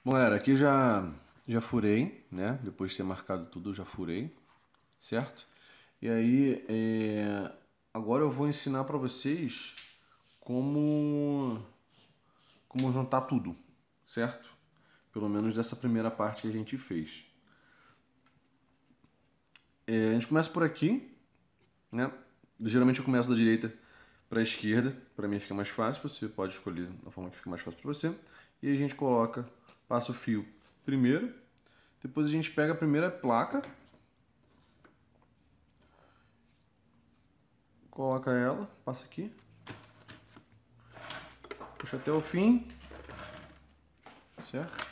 Bom, galera, aqui já furei, né? Depois de ter marcado tudo, eu já furei, certo? E aí, agora eu vou ensinar para vocês como, como juntar tudo, certo? Pelo menos dessa primeira parte que a gente fez. A gente começa por aqui, né? Geralmente eu começo da direita para a esquerda, para mim fica mais fácil, você pode escolher a forma que fica mais fácil para você. E a gente passa o fio primeiro, depois a gente pega a primeira placa, coloca ela, passa aqui, puxa até o fim, certo?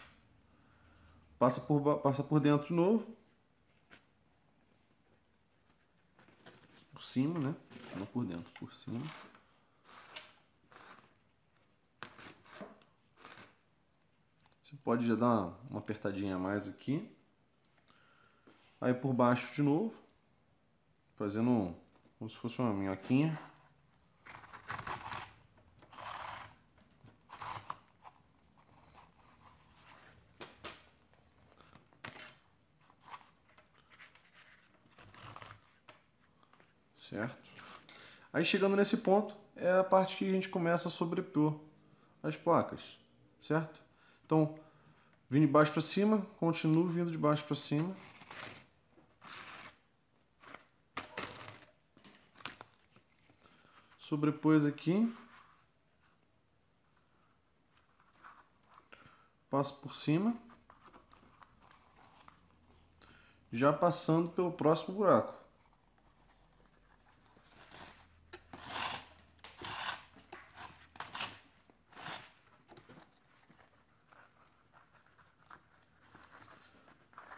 Passa por dentro de novo, por cima, né? Não por dentro, por cima. Você pode já dar uma apertadinha a mais aqui. Aí por baixo de novo, fazendo como se fosse uma minhoquinha. Certo? Aí chegando nesse ponto, é a parte que a gente começa a sobrepor as placas, certo? Então, vindo de baixo para cima, continuo vindo de baixo para cima. Sobrepôs aqui. Passo por cima. Já passando pelo próximo buraco.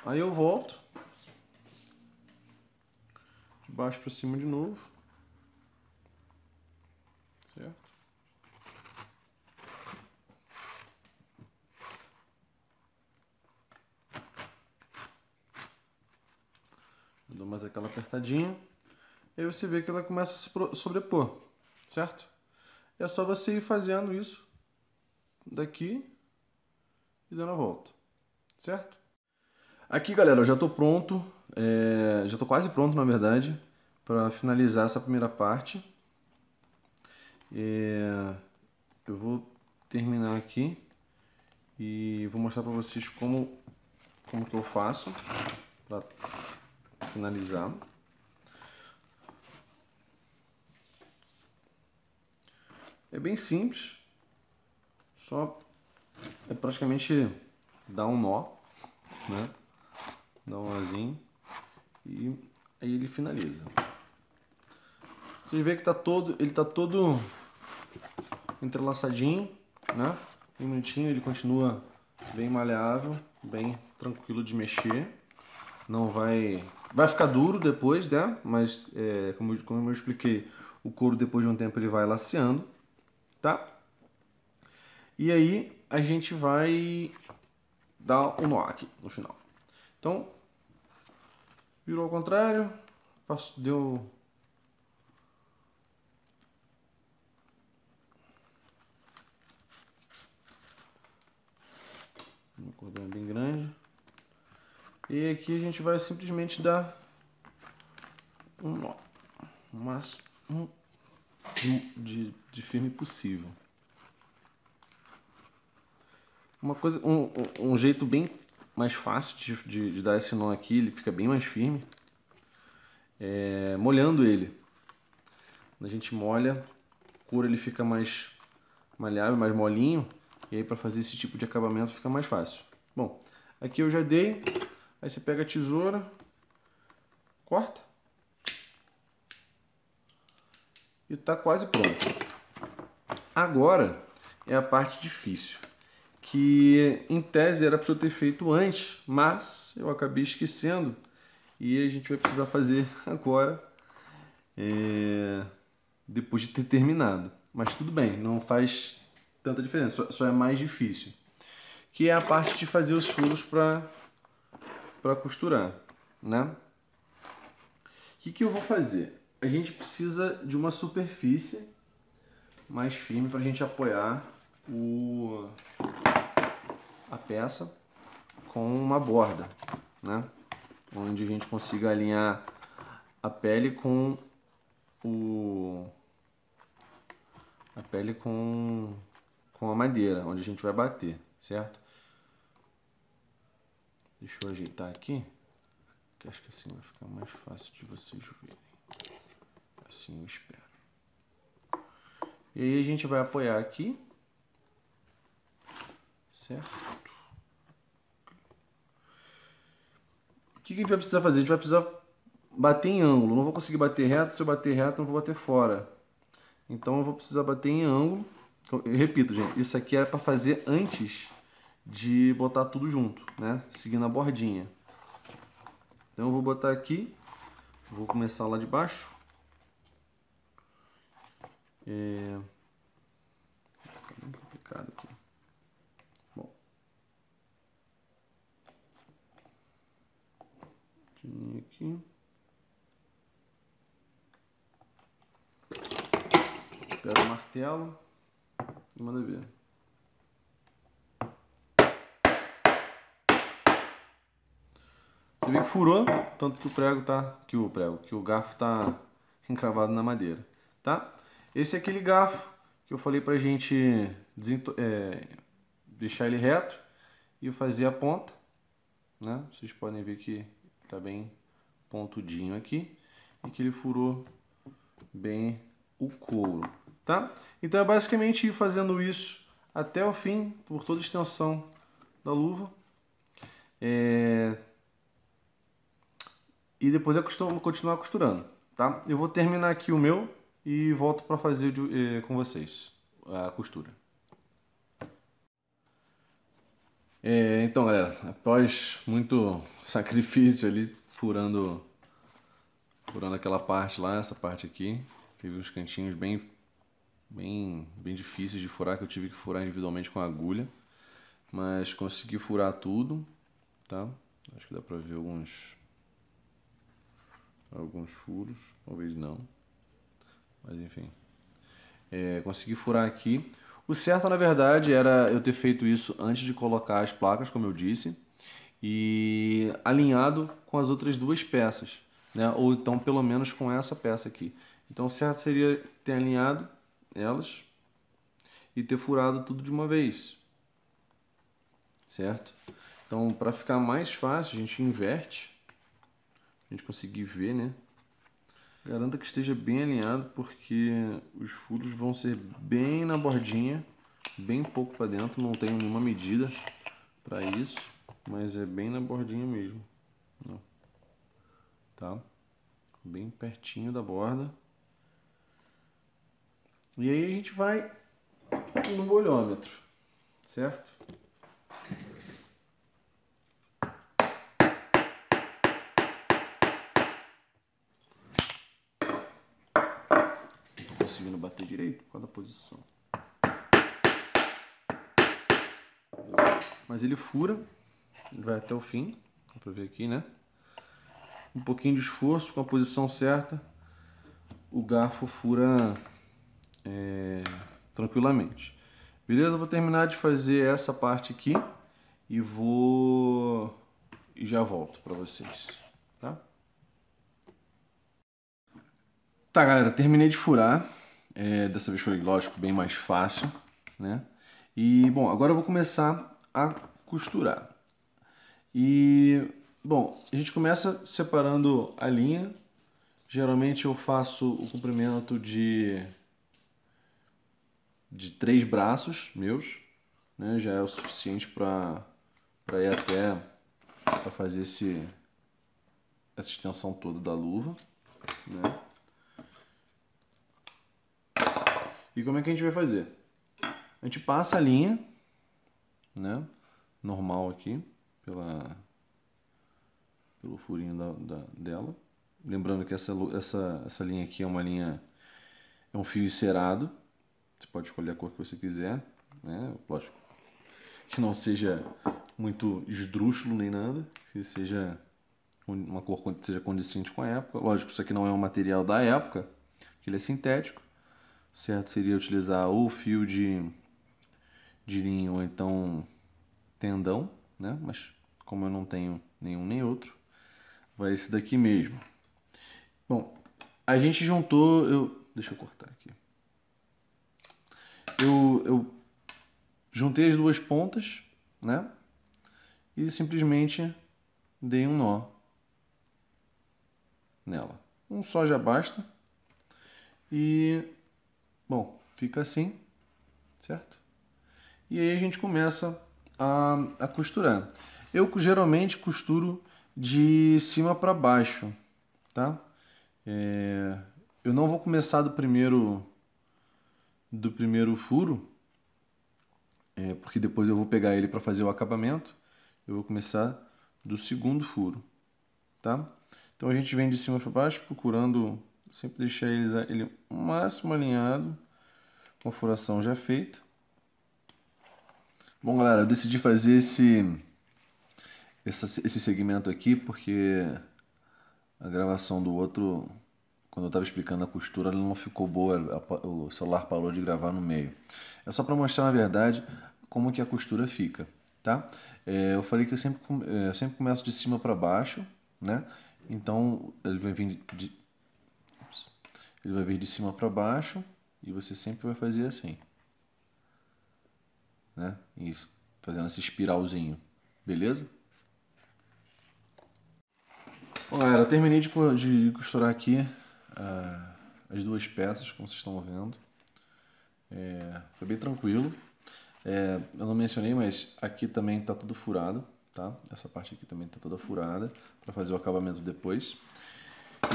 Aí eu volto. De baixo para cima de novo. Certo? Dou mais aquela apertadinha. E aí você vê que ela começa a se sobrepor. Certo? É só você ir fazendo isso daqui e dando a volta. Certo? Aqui, galera, eu já estou pronto. Já estou quase pronto, na verdade, para finalizar essa primeira parte. Eu vou terminar aqui e vou mostrar para vocês como que eu faço para finalizar. É bem simples, só é praticamente dar um nó, né? Dar um nozinho e aí ele finaliza. Vocês veem que ele tá todo entrelaçadinho, né? Bem bonitinho, ele continua bem maleável, bem tranquilo de mexer. Não vai ficar duro depois, né? Mas como eu expliquei, o couro depois de um tempo ele vai laceando, tá? E aí a gente vai dar um nó aqui no final. Então, virou ao contrário, deu uma cordão bem grande. E aqui a gente vai simplesmente dar um nó, o máximo de firme possível. Um jeito bem mais fácil de dar esse nó aqui, ele fica bem mais firme, molhando ele. Quando a gente molha, o couro ele fica mais malhável, mais molinho, e aí para fazer esse tipo de acabamento fica mais fácil. Bom, aqui eu já dei, aí você pega a tesoura, corta e tá quase pronto. Agora é a parte difícil, que em tese era para eu ter feito antes, mas eu acabei esquecendo e a gente vai precisar fazer agora, depois de ter terminado. Mas tudo bem, não faz tanta diferença, só é mais difícil. Que é a parte de fazer os furos para costurar, né? O que eu vou fazer? A gente precisa de uma superfície mais firme para a gente apoiar a peça com uma borda, né? Onde a gente consiga alinhar a pele com com a madeira, onde a gente vai bater, certo? Deixa eu ajeitar aqui, que acho que assim vai ficar mais fácil de vocês verem. Assim eu espero. E aí a gente vai apoiar aqui, certo? O que a gente vai precisar fazer? A gente vai precisar bater em ângulo. Não vou conseguir bater reto, se eu bater reto não vou bater fora. Então eu vou precisar bater em ângulo. Eu repito, gente, isso aqui é para fazer antes de botar tudo junto, né? Seguindo a bordinha. Então eu vou botar aqui, vou começar lá de baixo. Está bem complicado aqui. Bom. Aqui. Pega o martelo e manda ver. Você vê que furou, tanto que o garfo tá encravado na madeira, tá? Esse é aquele garfo que eu falei pra gente deixar ele reto e fazer a ponta, né? Vocês podem ver que tá bem pontudinho aqui e que ele furou bem o couro, tá? Então é basicamente ir fazendo isso até o fim, por toda a extensão da luva. E depois eu costumo continuar costurando, tá? Eu vou terminar aqui o meu e volto para fazer com vocês a costura. Então, galera, após muito sacrifício ali, furando aquela parte lá, essa parte aqui, teve uns cantinhos bem difíceis de furar, que eu tive que furar individualmente com a agulha, mas consegui furar tudo, tá? Acho que dá pra ver alguns furos, talvez não, mas enfim. Consegui furar aqui. O certo, na verdade, era eu ter feito isso antes de colocar as placas, como eu disse, e alinhado com as outras duas peças, né? Ou então pelo menos com essa peça aqui. Então o certo seria ter alinhado elas e ter furado tudo de uma vez, certo? Então, para ficar mais fácil, a gente inverte, a gente conseguir ver, né? Garanta que esteja bem alinhado, porque os furos vão ser bem na bordinha, bem pouco para dentro, não tenho nenhuma medida para isso, mas é bem na bordinha mesmo, tá? Bem pertinho da borda. E aí a gente vai no bolhômetro, certo? Não tô conseguindo bater direito por causa da posição. Mas ele fura, ele vai até o fim, dá pra ver aqui, né? Um pouquinho de esforço com a posição certa, o garfo fura tranquilamente. Beleza? Eu vou terminar de fazer essa parte aqui e já volto para vocês, tá? Tá, galera, terminei de furar. Dessa vez foi, lógico, bem mais fácil, né? E, bom, agora eu vou começar a costurar. E, bom, a gente começa separando a linha. Geralmente eu faço o comprimento de 3 braços meus, né? Já é o suficiente para ir até para fazer essa extensão toda da luva, né? E como é que a gente vai fazer? A gente passa a linha, né? Normal aqui, pelo furinho dela. Lembrando que essa linha aqui é um fio encerado. Você pode escolher a cor que você quiser, né? Lógico que não seja muito esdrúxulo nem nada, que seja uma cor que seja condizente com a época. Lógico, isso aqui não é um material da época, porque ele é sintético. O certo seria utilizar ou fio de linho ou então tendão, né? Mas como eu não tenho nenhum nem outro, vai esse daqui mesmo. Bom, a gente juntou, deixa eu cortar aqui. Eu juntei as duas pontas, né? E simplesmente dei um nó nela. Um só já basta. E, bom, fica assim, certo? E aí a gente começa a costurar. Eu geralmente costuro de cima para baixo, tá? Eu não vou começar do primeiro furo, porque depois eu vou pegar ele para fazer o acabamento. Eu vou começar do segundo furo, tá? Então a gente vem de cima para baixo, procurando sempre deixar ele o máximo alinhado, com a furação já feita. Bom, galera, eu decidi fazer esse segmento aqui porque a gravação do outro, quando eu estava explicando a costura, ela não ficou boa, o celular parou de gravar no meio. É só para mostrar, na verdade, como que a costura fica, tá? Eu falei que eu sempre começo de cima para baixo, né? Então ele vai vir de cima para baixo e você sempre vai fazer assim, né? Isso, fazendo esse espiralzinho, beleza? Bom, galera, eu terminei de costurar aqui as duas peças, como vocês estão vendo. Foi bem tranquilo. Eu não mencionei, mas aqui também está tudo furado, tá? Essa parte aqui também está toda furada para fazer o acabamento depois.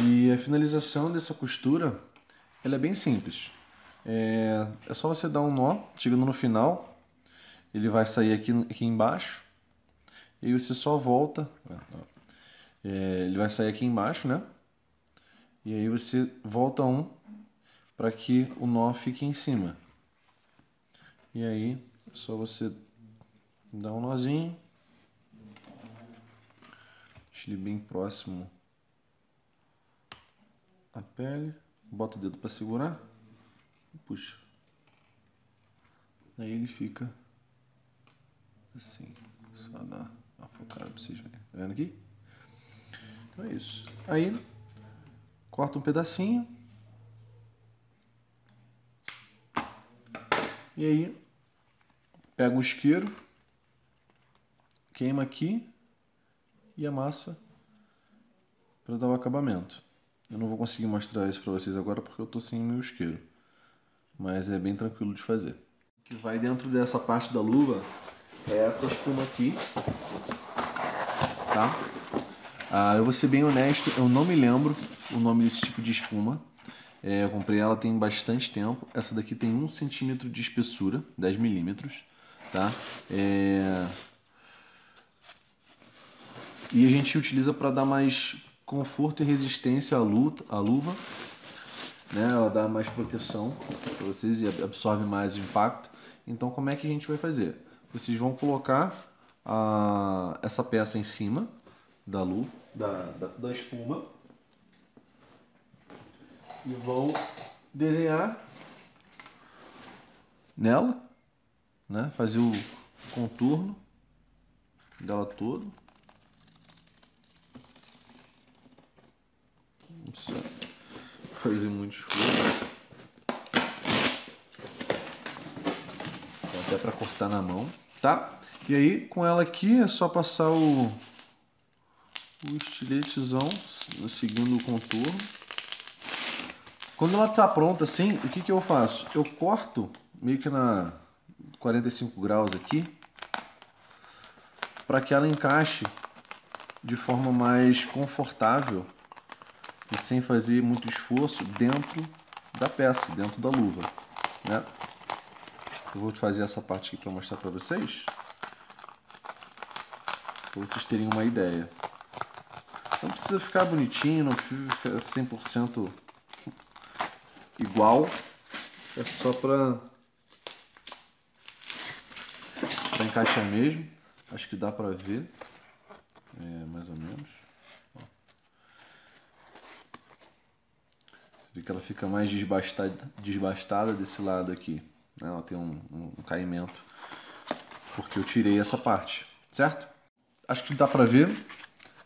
E a finalização dessa costura, ela é bem simples. É só você dar um nó, chegando no final, ele vai sair aqui embaixo. E aí você só volta. Ele vai sair aqui embaixo, né? E aí você volta um para que o nó fique em cima. E aí é só você dar um nozinho, deixa ele bem próximo à pele, bota o dedo para segurar e puxa. Aí ele fica assim, só dar uma focada para vocês verem. Tá vendo aqui? Então é isso. Aí corta um pedacinho e aí pega um isqueiro, queima aqui e amassa para dar o acabamento. Eu não vou conseguir mostrar isso para vocês agora porque eu tô sem meu isqueiro, mas é bem tranquilo de fazer. O que vai dentro dessa parte da luva é essa espuma aqui, tá? Eu vou ser bem honesto, eu não me lembro o nome desse tipo de espuma. Eu comprei ela tem bastante tempo. Essa daqui tem 1 centímetro de espessura, 10 milímetros, tá? E a gente utiliza para dar mais conforto e resistência à luva, né? Ela dá mais proteção para vocês e absorve mais o impacto. Então como é que a gente vai fazer? Vocês vão colocar essa peça em cima da luva, da espuma, e vão desenhar nela, né? Fazer o contorno dela todo. Não precisa fazer muito esforço. Até para cortar na mão, tá? E aí com ela aqui é só passar o estiletezão seguindo o contorno. Quando ela tá pronta assim, o que eu faço? Eu corto meio que na 45 graus aqui, para que ela encaixe de forma mais confortável e sem fazer muito esforço dentro da peça, dentro da luva, né? Eu vou fazer essa parte aqui para mostrar para vocês terem uma ideia. Não precisa ficar bonitinho, não precisa ficar 100% igual, é só para encaixar mesmo. Acho que dá para ver, mais ou menos. Ó. Você vê que ela fica mais desbastada desse lado aqui, né? Ela tem um caimento porque eu tirei essa parte, certo? Acho que dá pra ver,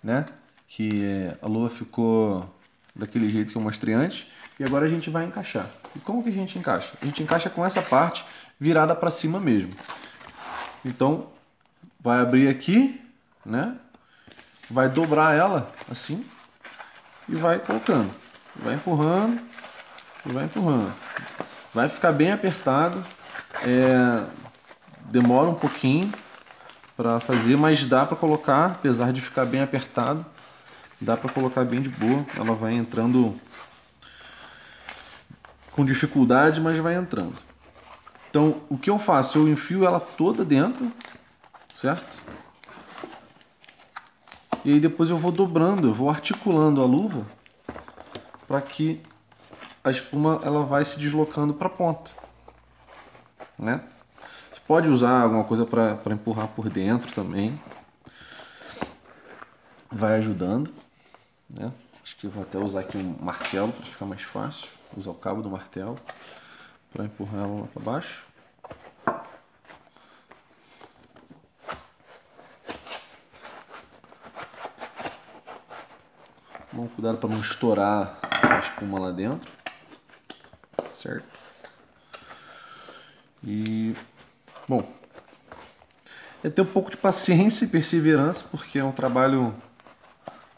né, que a luva ficou daquele jeito que eu mostrei antes. E agora a gente vai encaixar. E como que a gente encaixa? A gente encaixa com essa parte virada para cima mesmo. Então, vai abrir aqui, né? Vai dobrar ela assim e vai colocando. Vai empurrando e vai empurrando. Vai ficar bem apertado. Demora um pouquinho para fazer, mas dá para colocar, apesar de ficar bem apertado, dá para colocar bem de boa. Ela vai entrando com dificuldade, mas vai entrando. Então, o que eu faço? Eu enfio ela toda dentro, certo? E aí depois eu vou dobrando, eu vou articulando a luva para que a espuma ela vai se deslocando para a ponta, né? Você pode usar alguma coisa para empurrar por dentro também, vai ajudando, né? Acho que eu vou até usar aqui um martelo para ficar mais fácil, usar o cabo do martelo para empurrar ela lá para baixo. Bom, cuidado para não estourar a espuma lá dentro, certo? E, bom, é ter um pouco de paciência e perseverança, porque é um trabalho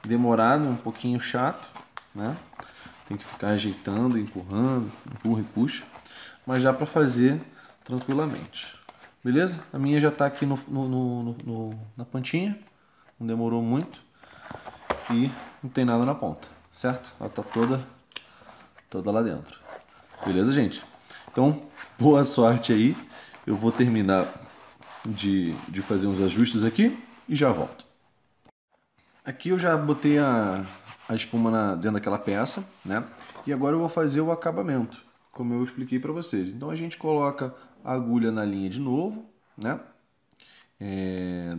demorado, um pouquinho chato, né? Tem que ficar ajeitando, empurrando, empurra e puxa, mas dá para fazer tranquilamente. Beleza? A minha já está aqui na pontinha, não demorou muito e não tem nada na ponta, certo? Ela está toda lá dentro. Beleza, gente? Então, boa sorte aí. Eu vou terminar de fazer uns ajustes aqui e já volto. Aqui eu já botei a espuma dentro daquela peça, né? E agora eu vou fazer o acabamento, como eu expliquei para vocês. Então a gente coloca a agulha na linha de novo, né?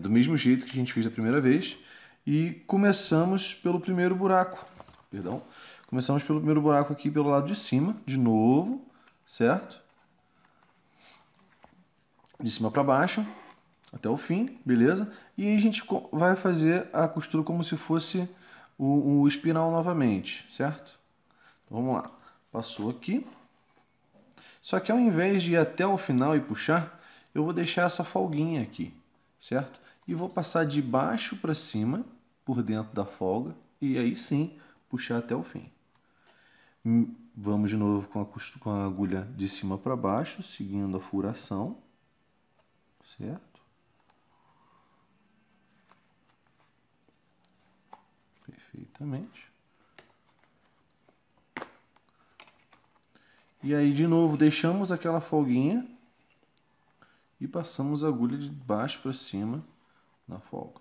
Do mesmo jeito que a gente fez a primeira vez. E começamos pelo primeiro buraco, perdão. Começamos pelo primeiro buraco aqui pelo lado de cima, de novo, certo? De cima para baixo, até o fim, beleza? E aí a gente vai fazer a costura como se fosse o espiral novamente, certo? Então, vamos lá. Passou aqui. Só que ao invés de ir até o final e puxar, eu vou deixar essa folguinha aqui, certo? E vou passar de baixo para cima, por dentro da folga, e aí sim puxar até o fim. Vamos de novo com a agulha de cima para baixo, seguindo a furação, certo? Perfeitamente. E aí de novo deixamos aquela folguinha e passamos a agulha de baixo para cima na folga.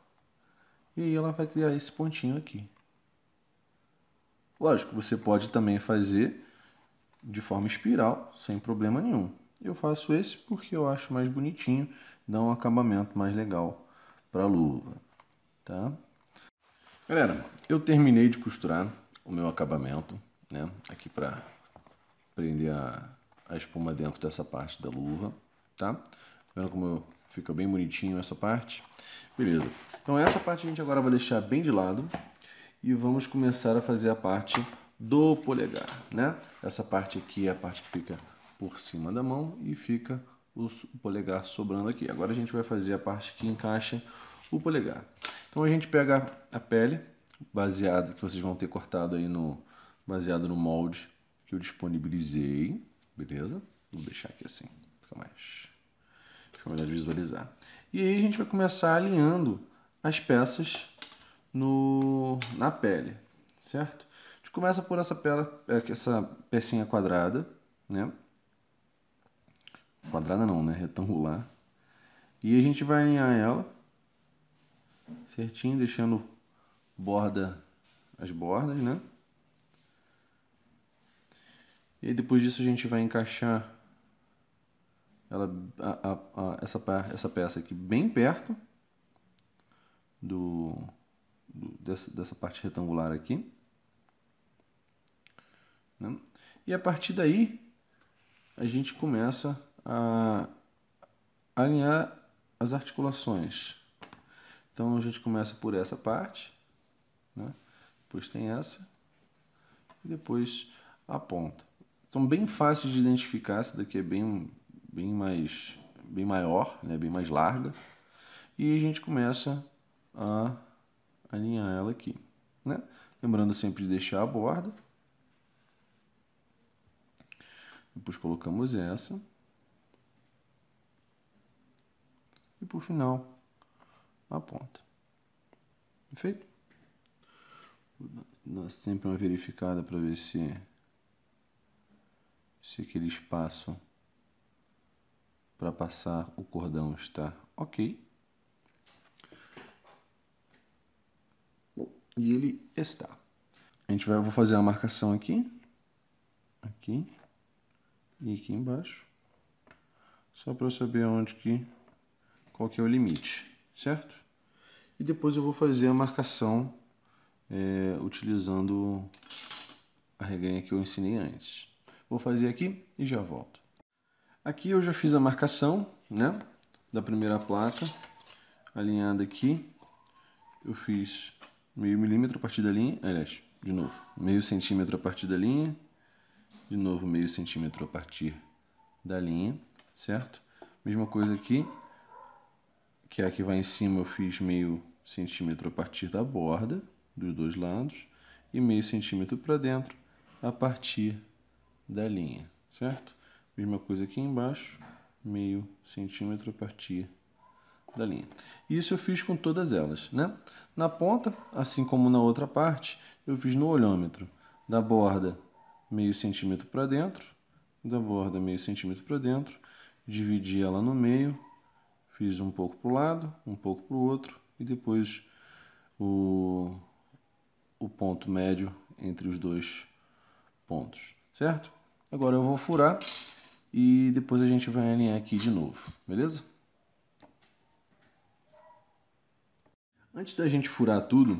E aí ela vai criar esse pontinho aqui. Lógico, você pode também fazer de forma espiral, sem problema nenhum. Eu faço esse porque eu acho mais bonitinho, dá um acabamento mais legal para a luva, tá? Galera, eu terminei de costurar o meu acabamento, né? Aqui para prender a espuma dentro dessa parte da luva, tá? Vendo como fica bem bonitinho essa parte? Beleza. Então essa parte a gente agora vai deixar bem de lado e vamos começar a fazer a parte do polegar, né? Essa parte aqui é a parte que fica por cima da mão e fica o polegar sobrando aqui. Agora a gente vai fazer a parte que encaixa o polegar. Então a gente pega a pele baseada que vocês vão ter cortado aí baseado no molde que eu disponibilizei, beleza? Vou deixar aqui assim, fica melhor de visualizar. E aí a gente vai começar alinhando as peças na pele, certo? A gente começa por essa pecinha quadrada, né? Quadrada não, né? Retangular. E a gente vai alinhar ela certinho, deixando as bordas, né? E aí depois disso a gente vai encaixar essa peça aqui bem perto dessa parte retangular aqui, né? E a partir daí a gente começa a alinhar as articulações. Então a gente começa por essa parte, né? Depois tem essa e depois a ponta. São bem fáceis de identificar. Essa daqui é bem maior, né? Bem mais larga. E a gente começa a alinhar ela aqui, né? Lembrando sempre de deixar a borda. Depois colocamos essa. E por final, a ponta. Perfeito? Dá sempre uma verificada para ver se aquele espaço para passar o cordão está ok. Bom, e ele está. Eu vou fazer a marcação aqui e aqui embaixo, só para eu saber qual que é o limite, certo? E depois eu vou fazer a marcação utilizando a regrinha que eu ensinei antes. Vou fazer aqui e já volto. Aqui eu já fiz a marcação, né, da primeira placa, alinhada aqui. Eu fiz meio milímetro a partir da linha, aliás, de novo, meio centímetro a partir da linha, de novo meio centímetro a partir da linha, certo? Mesma coisa aqui, que é a que vai em cima, eu fiz meio centímetro a partir da borda, dos dois lados, e meio centímetro para dentro a partir da linha, certo? Mesma coisa aqui embaixo, meio centímetro a partir da linha. Isso eu fiz com todas elas, né? Na ponta, assim como na outra parte, eu fiz no olhômetro. Da borda, meio centímetro para dentro, da borda meio centímetro para dentro, dividi ela no meio, fiz um pouco para o lado, um pouco para o outro, e depois o ponto médio entre os dois pontos, certo? Agora eu vou furar e depois a gente vai alinhar aqui de novo, beleza? Antes da gente furar tudo,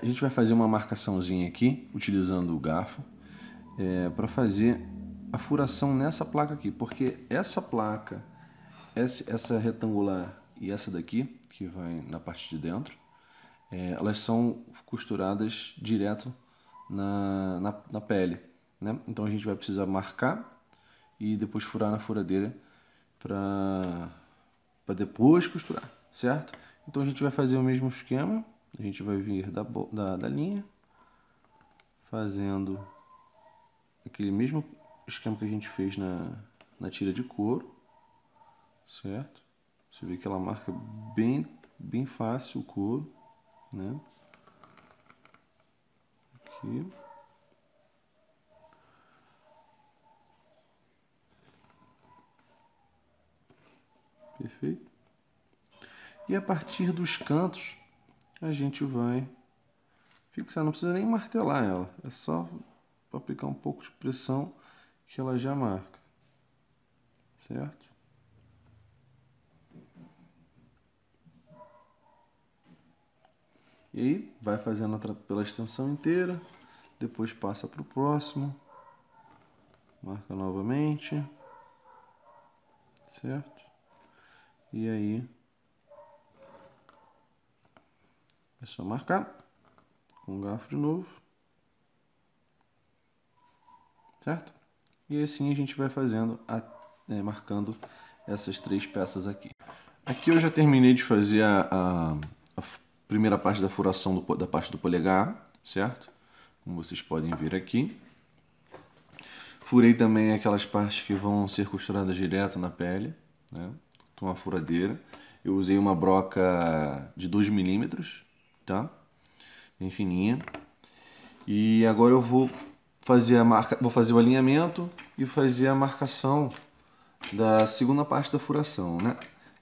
a gente vai fazer uma marcaçãozinha aqui, utilizando o garfo, para fazer a furação nessa placa aqui, porque essa placa, essa retangular e essa daqui, que vai na parte de dentro, elas são costuradas direto na pele, né? Então a gente vai precisar marcar e depois furar na furadeira para depois costurar, certo? Então a gente vai fazer o mesmo esquema, a gente vai vir da linha, fazendo aquele mesmo esquema que a gente fez na tira de couro, certo? Você vê que ela marca bem fácil o couro, né? Aqui. Perfeito? E a partir dos cantos, a gente vai fixar, não precisa nem martelar ela, é só aplicar um pouco de pressão que ela já marca, certo? E aí vai fazendo pela extensão inteira, depois passa para o próximo, marca novamente, certo? E aí é só marcar com o garfo de novo, certo? E assim a gente vai fazendo, marcando essas três peças aqui. Aqui eu já terminei de fazer a primeira parte da furação da parte do polegar, certo? Como vocês podem ver aqui. Furei também aquelas partes que vão ser costuradas direto na pele, né? Com uma furadeira. Eu usei uma broca de 2 milímetros, tá? Bem fininha. E agora eu vou fazer o alinhamento e fazer a marcação da segunda parte da furação, né?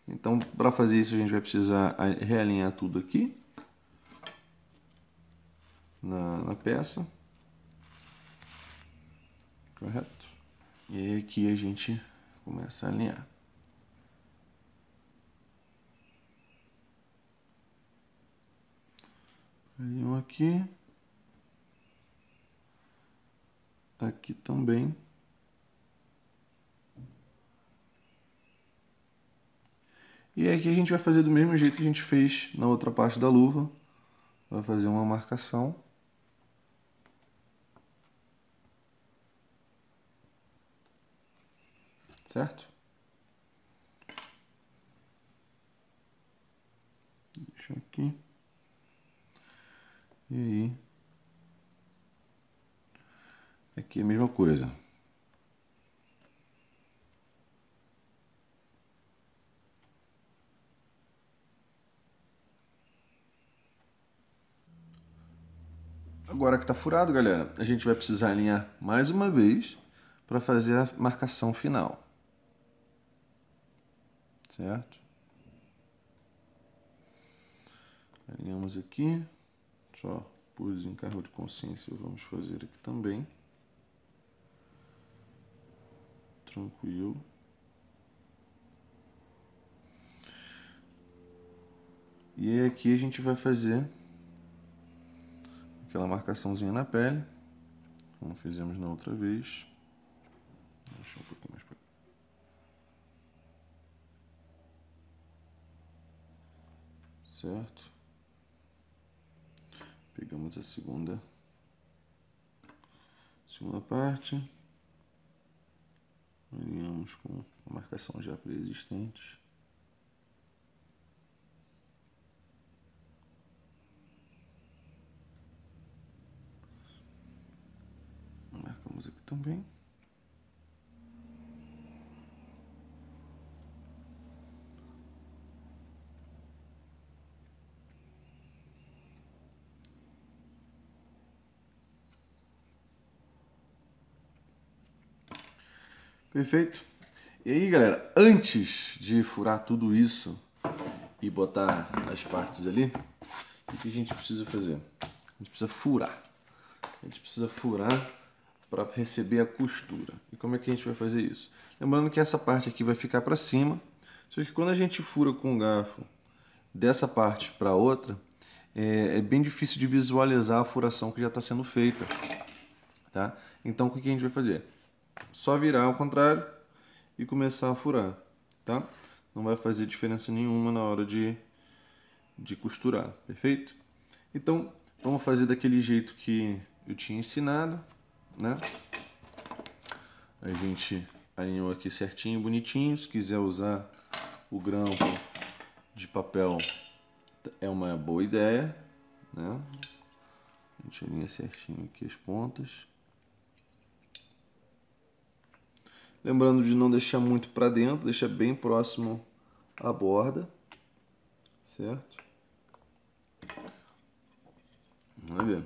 Então, para fazer isso, a gente vai precisar realinhar tudo aqui na peça, correto? E aí aqui a gente começa a alinhar. Alinhou aqui, aqui também. E aqui a gente vai fazer do mesmo jeito que a gente fez na outra parte da luva. Vai fazer uma marcação. Certo? Deixa aqui. E aí. Aqui é a mesma coisa. Agora que está furado, galera, a gente vai precisar alinhar mais uma vez para fazer a marcação final. Certo? Alinhamos aqui. Só por desencargo de consciência vamos fazer aqui também. Tranquilo. E aqui a gente vai fazer aquela marcaçãozinha na pele, como fizemos na outra vez. Deixa um pouquinho mais para cá. Certo? Pegamos a segunda parte, alinhamos com a marcação já pré-existente. Marcamos aqui também. Perfeito. E aí, galera, antes de furar tudo isso e botar as partes ali, o que a gente precisa fazer? A gente precisa furar. A gente precisa furar para receber a costura. E como é que a gente vai fazer isso? Lembrando que essa parte aqui vai ficar para cima, só que quando a gente fura com o garfo dessa parte para outra, é bem difícil de visualizar a furação que já está sendo feita. Tá? Então, o que a gente vai fazer? Só virar ao contrário e começar a furar, tá? Não vai fazer diferença nenhuma na hora de costurar, perfeito? Então, vamos fazer daquele jeito que eu tinha ensinado, né? A gente alinhou aqui certinho, bonitinho. Se quiser usar o grampo de papel, é uma boa ideia, né? A gente alinha certinho aqui as pontas. Lembrando de não deixar muito para dentro, deixa bem próximo à borda, certo? Vamos ver.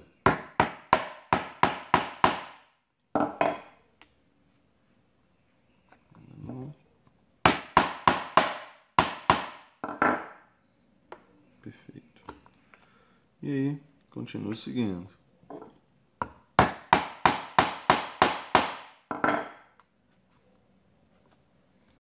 Perfeito. E aí, continua seguindo.